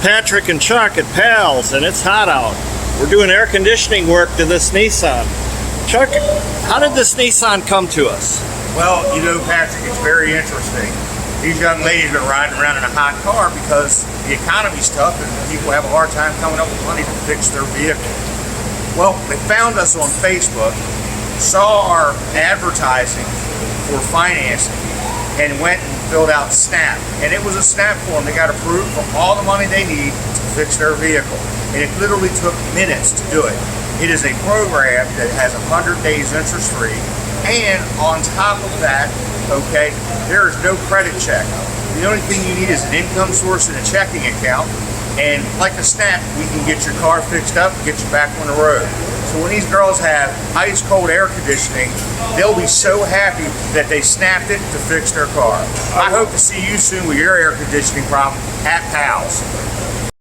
Patrick and Chuck at Pals, and it's hot out. We're doing air conditioning work to this Nissan. Chuck, how did this Nissan come to us? Well, you know, Patrick, it's very interesting. These young ladies are riding around in a hot car because the economy's tough and people have a hard time coming up with money to fix their vehicle. Well, they found us on Facebook, saw our advertising for financing, and went and filled out SNAP. And it was a SNAP form. They got approved for all the money they need to fix their vehicle. And it literally took minutes to do it. It is a program that has 100 days interest free. And on top of that, okay, there is no credit check. The only thing you need is an income source and a checking account. And like a SNAP, we can get your car fixed up and get you back on the road. So when these girls have ice cold air conditioning, they'll be so happy that they snapped it to fix their car. I hope to see you soon with your air conditioning problem at Pals.